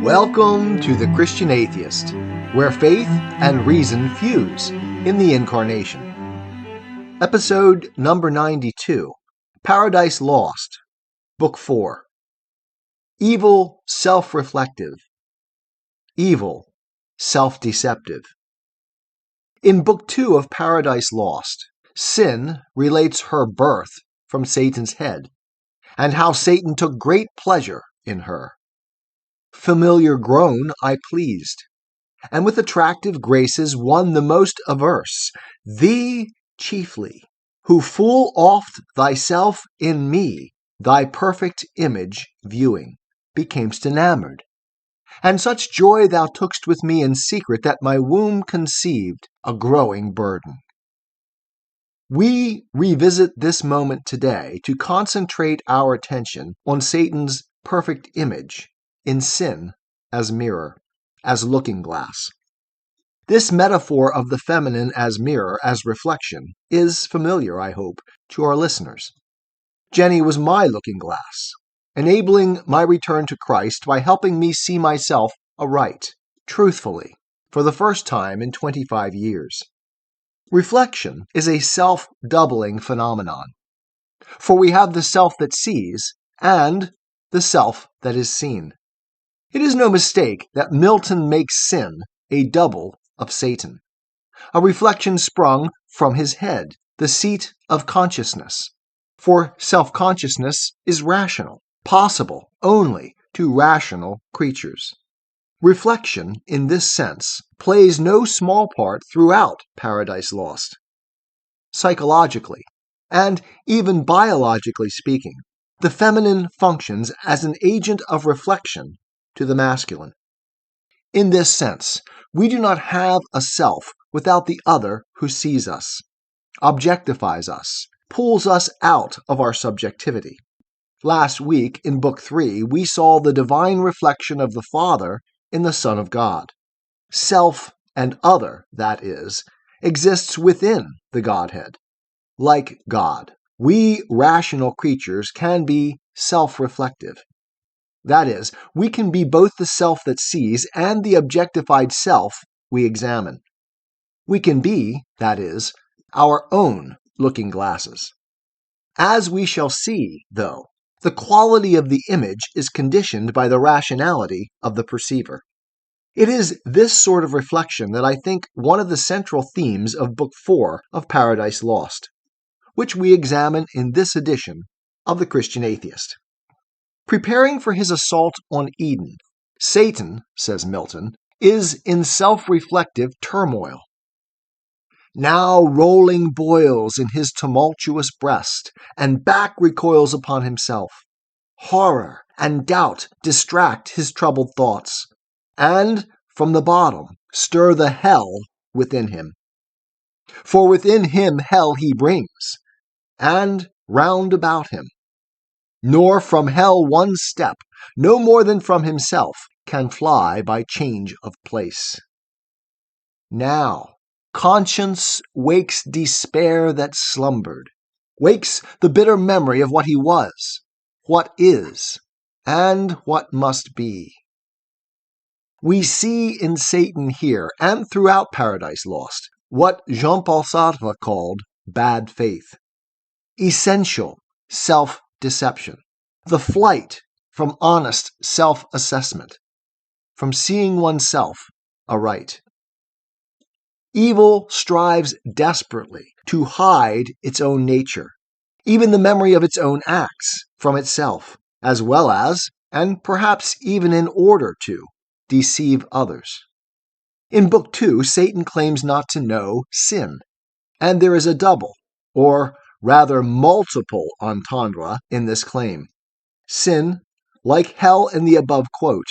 Welcome to the Christian Atheist, where faith and reason fuse in the incarnation. Episode number 92, Paradise Lost, Book 4. Evil self-reflective. Evil self-deceptive. In Book 2 of Paradise Lost, sin relates her birth from Satan's head, and how Satan took great pleasure in her. Familiar grown I pleased, and with attractive graces won the most averse, thee chiefly, who full oft thyself in me, thy perfect image viewing, becamest enamored. And such joy thou tookst with me in secret that my womb conceived a growing burden. We revisit this moment today to concentrate our attention on Satan's perfect image in sin as mirror, as looking glass. This metaphor of the feminine as mirror, as reflection, is familiar, I hope, to our listeners. Jenny was my looking glass, enabling my return to Christ by helping me see myself aright, truthfully, for the first time in 25 years. Reflection is a self-doubling phenomenon, for we have the self that sees and the self that is seen. It is no mistake that Milton makes sin a double of Satan, a reflection sprung from his head, the seat of consciousness. For self-consciousness is rational, possible only to rational creatures. Reflection, in this sense, plays no small part throughout Paradise Lost. Psychologically, and even biologically speaking, the feminine functions as an agent of reflection to the masculine. In this sense, we do not have a self without the other who sees us, objectifies us, pulls us out of our subjectivity. Last week, in Book 3, we saw the divine reflection of the Father in the Son of God. Self and other, that is, exists within the Godhead. Like God, we rational creatures can be self-reflective. That is, we can be both the self that sees and the objectified self we examine. We can be, that is, our own looking glasses. As we shall see, though, the quality of the image is conditioned by the rationality of the perceiver. It is this sort of reflection that I think one of the central themes of Book 4 of Paradise Lost, which we examine in this edition of the Christian Atheist. Preparing for his assault on Eden, Satan, says Milton, is in self-reflective turmoil. Now rolling boils in his tumultuous breast, and back recoils upon himself. Horror and doubt distract his troubled thoughts, and from the bottom stir the hell within him. For within him hell he brings, and round about him. Nor from hell one step, no more than from himself, can fly by change of place. Now, conscience wakes despair that slumbered, wakes the bitter memory of what he was, what is, and what must be. We see in Satan here, and throughout Paradise Lost, what Jean-Paul Sartre called bad faith, essential self-deception, the flight from honest self-assessment, from seeing oneself aright. Evil strives desperately to hide its own nature, even the memory of its own acts, from itself, as well as, and perhaps even in order to, deceive others. In Book 2, Satan claims not to know sin, and there is a double, or rather multiple entendre in this claim. Sin, like hell in the above quote,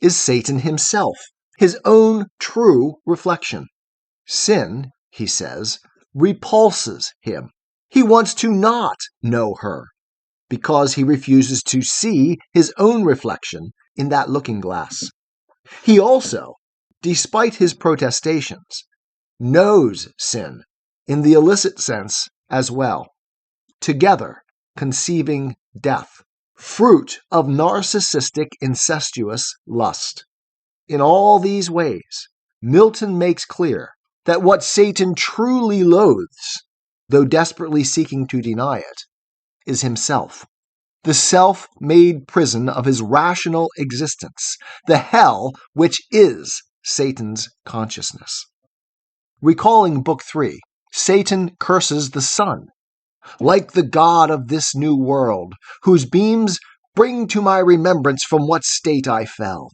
is Satan himself, his own true reflection. Sin, he says, repulses him. He wants to not know her, because he refuses to see his own reflection in that looking glass. He also, despite his protestations, knows sin in the illicit sense as well, together conceiving death, fruit of narcissistic incestuous lust. in all these ways, Milton makes clear that what Satan truly loathes, though desperately seeking to deny it, is himself, the self-made prison of his rational existence, the hell which is Satan's consciousness. Recalling Book 3, Satan curses the sun, like the god of this new world, whose beams bring to my remembrance from what state I fell.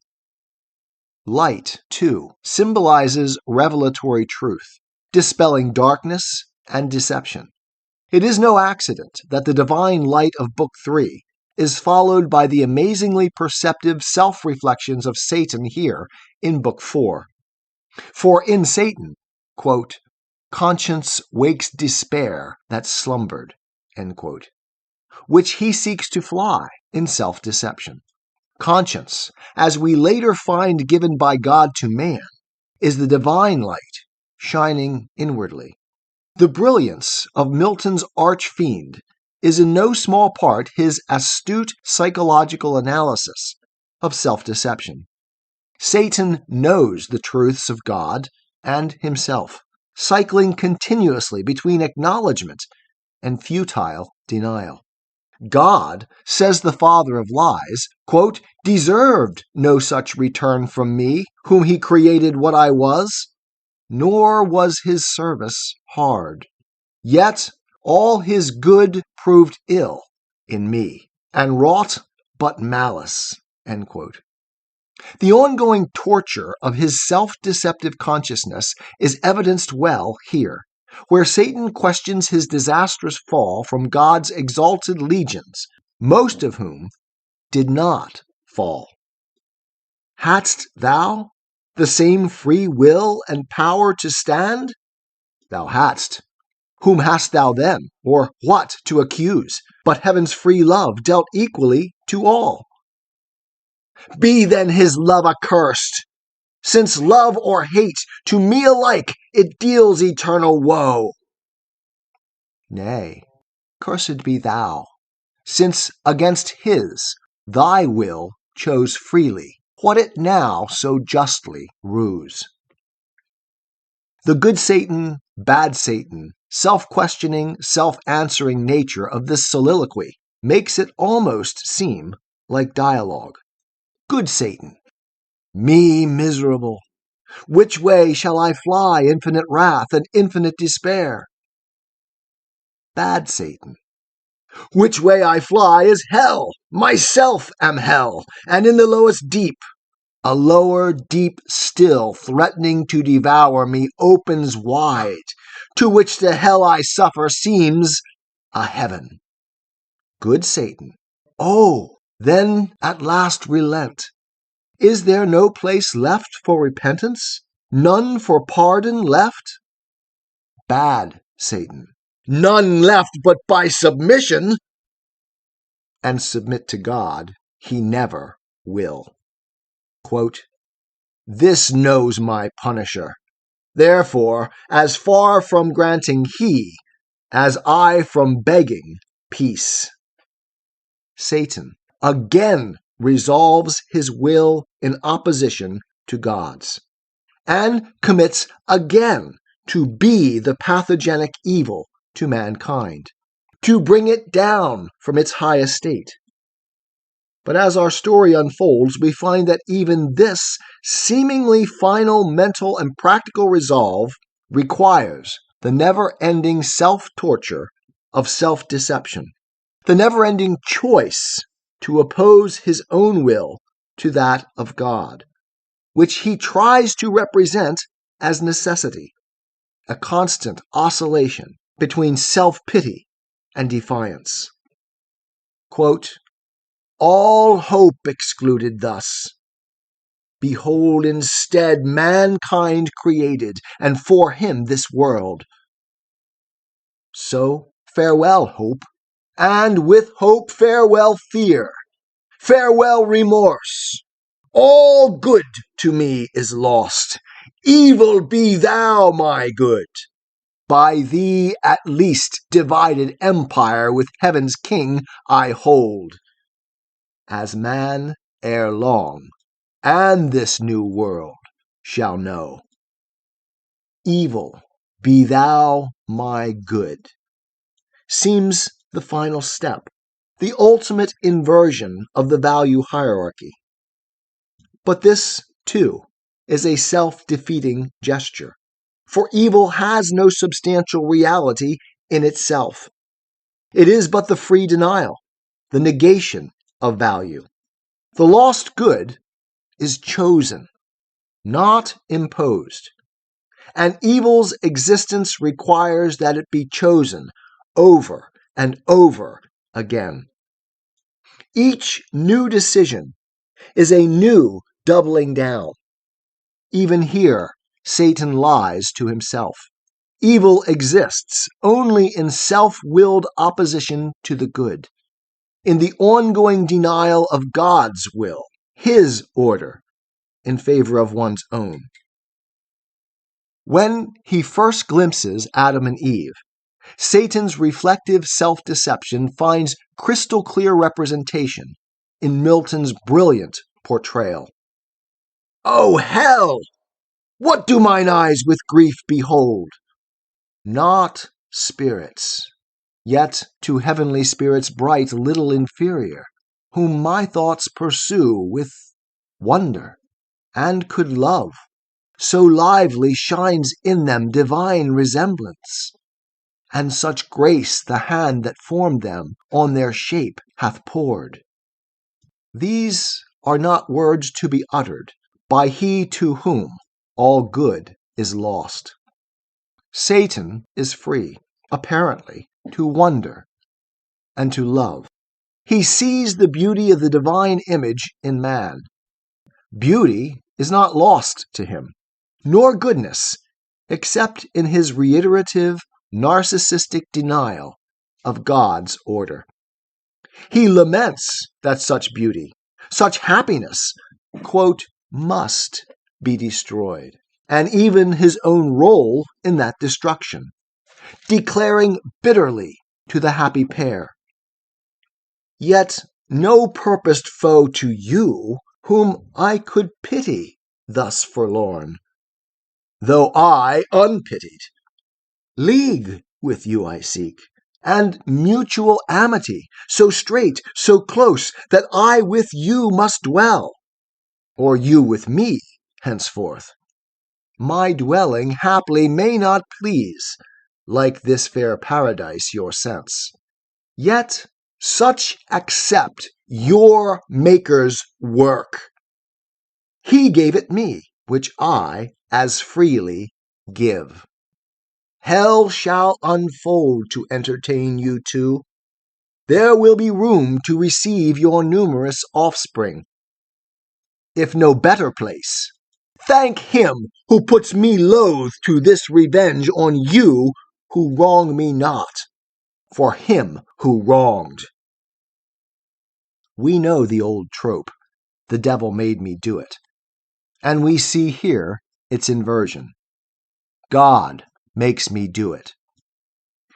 Light, too, symbolizes revelatory truth, dispelling darkness and deception. It is no accident that the divine light of Book 3 is followed by the amazingly perceptive self-reflections of Satan here in Book 4. For in Satan, quote, conscience wakes despair that slumbered, end quote, which he seeks to fly in self-deception. Conscience, as we later find given by God to man, is the divine light shining inwardly. The brilliance of Milton's arch-fiend is in no small part his astute psychological analysis of self-deception. Satan knows the truths of God and himself, cycling continuously between acknowledgement and futile denial. God, says the father of lies, quote, deserved no such return from me, whom he created what I was, nor was his service hard. Yet all his good proved ill in me, and wrought but malice, end quote. The ongoing torture of his self-deceptive consciousness is evidenced well here, where Satan questions his disastrous fall from God's exalted legions, most of whom did not fall. Hadst thou the same free will and power to stand? Thou hadst. Whom hast thou then, or what to accuse, but heaven's free love dealt equally to all? Be then his love accursed, since love or hate to me alike it deals eternal woe. Nay, cursed be thou, since against his thy will chose freely what it now so justly rues. The good Satan, bad Satan, self-questioning, self-answering nature of this soliloquy makes it almost seem like dialogue. Good Satan, me miserable, which way shall I fly infinite wrath and infinite despair? Bad Satan, which way I fly is hell, myself am hell, and in the lowest deep, a lower deep still threatening to devour me opens wide, to which the hell I suffer seems a heaven. Good Satan, oh, then at last relent. Is there no place left for repentance? None for pardon left? Bad Satan, none left but by submission. And submit to God he never will. Quote, this knows my punisher. Therefore, as far from granting he, as I from begging peace. Satan again resolves his will in opposition to God's, and commits again to be the pathogenic evil to mankind, to bring it down from its high estate. But as our story unfolds, we find that even this seemingly final mental and practical resolve requires the never-ending self-torture of self-deception, the never-ending choice to oppose his own will to that of God, which he tries to represent as necessity, a constant oscillation between self-pity and defiance. Quote, all hope excluded thus. Behold instead mankind created, and for him this world. So farewell hope, and with hope farewell fear, farewell remorse. All good to me is lost, evil be thou my good. By thee at least divided empire with heaven's king I hold. As man ere long and this new world shall know. Evil, be thou my good, seems the final step, the ultimate inversion of the value hierarchy. But this, too, is a self-defeating gesture, for evil has no substantial reality in itself. It is but the free denial, the negation of value. The lost good is chosen, not imposed, and evil's existence requires that it be chosen over and over again. Each new decision is a new doubling down. Even here, Satan lies to himself. Evil exists only in self-willed opposition to the good, in the ongoing denial of God's will, His order, in favor of one's own. When he first glimpses Adam and Eve, Satan's reflective self-deception finds crystal clear representation in Milton's brilliant portrayal. "O hell! What do mine eyes with grief behold? Not spirits, yet to heavenly spirits bright little inferior, whom my thoughts pursue with wonder, and could love, so lively shines in them divine resemblance, and such grace the hand that formed them on their shape hath poured." These are not words to be uttered by he to whom all good is lost. Satan is free, apparently, to wonder and to love. He sees the beauty of the divine image in man. Beauty is not lost to him, nor goodness, except in his reiterative, narcissistic denial of God's order. He laments that such beauty, such happiness, quote, must be destroyed, and even his own role in that destruction, declaring bitterly to the happy pair, "Yet no purposed foe to you, whom I could pity thus forlorn, though I unpitied. League with you I seek, and mutual amity, so straight, so close, that I with you must dwell, or you with me henceforth. My dwelling haply may not please, like this fair paradise, your sense. Yet such accept your Maker's work. He gave it me, which I as freely give. Hell shall unfold to entertain you two. There will be room to receive your numerous offspring. If no better place, thank him who puts me loath to this revenge on you who wrong me not, for him who wronged." We know the old trope, the devil made me do it, and we see here its inversion. God makes me do it.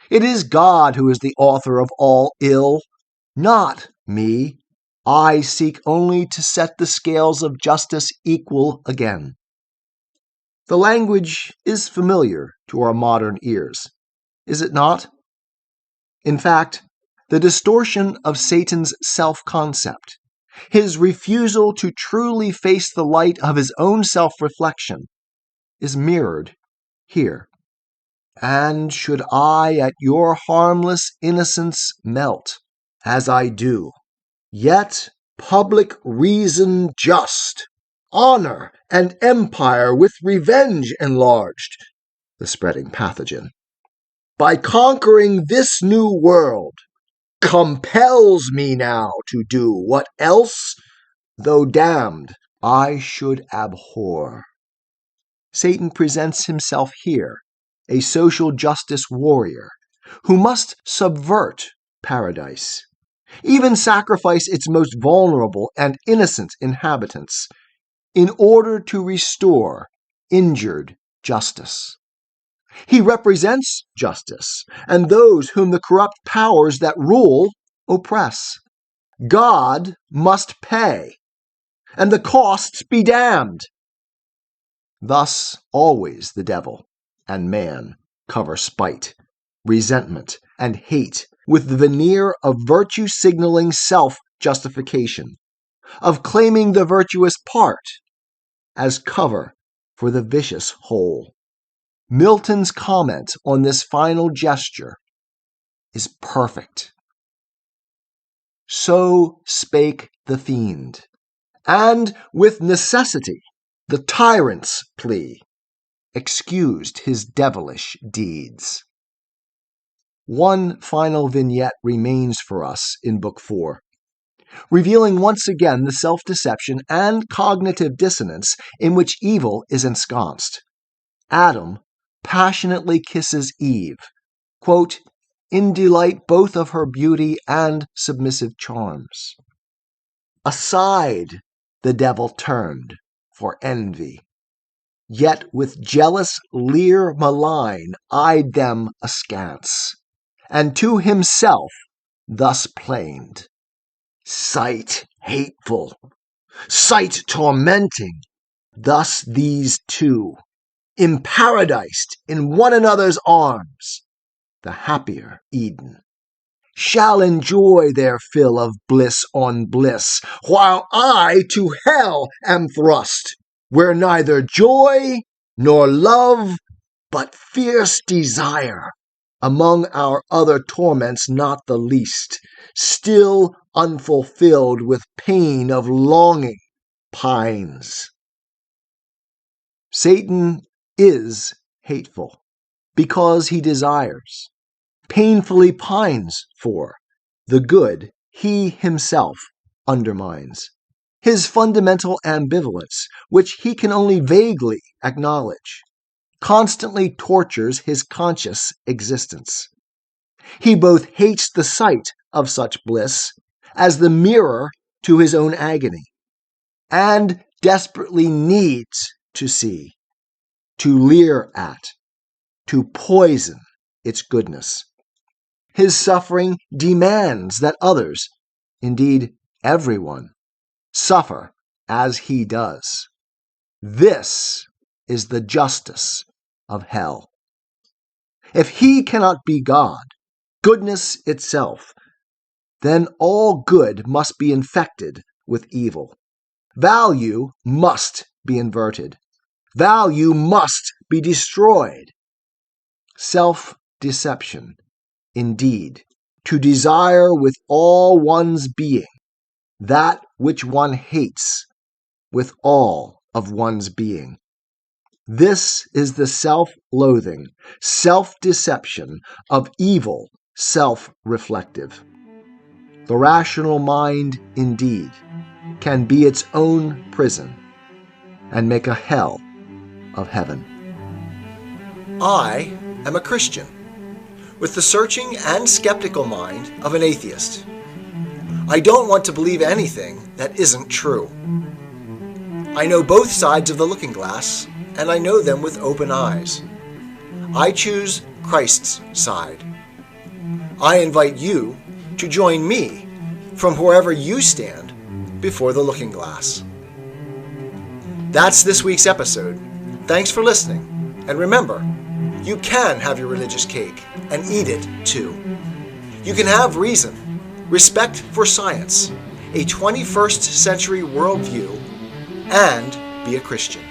It is God who is the author of all ill, not me. I seek only to set the scales of justice equal again. The language is familiar to our modern ears, is it not? In fact, the distortion of Satan's self-concept, his refusal to truly face the light of his own self-reflection, is mirrored here. "And should I at your harmless innocence melt, as I do, yet public reason just, honor and empire with revenge enlarged," the spreading pathogen, "by conquering this new world, compels me now to do what else, though damned, I should abhor." Satan presents himself here, a social justice warrior, who must subvert paradise, even sacrifice its most vulnerable and innocent inhabitants, in order to restore injured justice. He represents justice and those whom the corrupt powers that rule oppress. God must pay, and the costs be damned. Thus always the devil and man cover spite, resentment, and hate with the veneer of virtue-signaling self-justification, of claiming the virtuous part as cover for the vicious whole. Milton's comment on this final gesture is perfect. So spake the fiend, and with necessity, the tyrant's plea, excused his devilish deeds. One final vignette remains for us in Book 4, revealing once again the self-deception and cognitive dissonance in which evil is ensconced. Adam passionately kisses Eve, quote, in delight both of her beauty and submissive charms. Aside the devil turned for envy, yet with jealous leer malign eyed them askance, and to himself thus plained, sight hateful, sight tormenting, thus these two, imparadised in one another's arms, the happier Eden, shall enjoy their fill of bliss on bliss, while I to hell am thrust, where neither joy nor love, but fierce desire, among our other torments not the least, still unfulfilled with pain of longing pines. Satan is hateful because he desires, painfully pines for, the good he himself undermines. His fundamental ambivalence, which he can only vaguely acknowledge, constantly tortures his conscious existence. He both hates the sight of such bliss as the mirror to his own agony, and desperately needs to see, to leer at, to poison its goodness. His suffering demands that others, indeed everyone, suffer as he does. This is the justice of hell. If he cannot be God, goodness itself, then all good must be infected with evil. Value must be inverted. Value must be destroyed. Self-deception, indeed, to desire with all one's being that which one hates with all of one's being. This is the self-loathing, self-deception of evil self-reflective. The rational mind, indeed, can be its own prison and make a hell of heaven. I am a Christian, with the searching and skeptical mind of an atheist. I don't want to believe anything that isn't true. I know both sides of the looking glass, and I know them with open eyes. I choose Christ's side. I invite you to join me from wherever you stand before the looking glass. That's this week's episode. Thanks for listening, and remember, you can have your religious cake and eat it too. You can have reason, respect for science, a 21st century worldview, and be a Christian.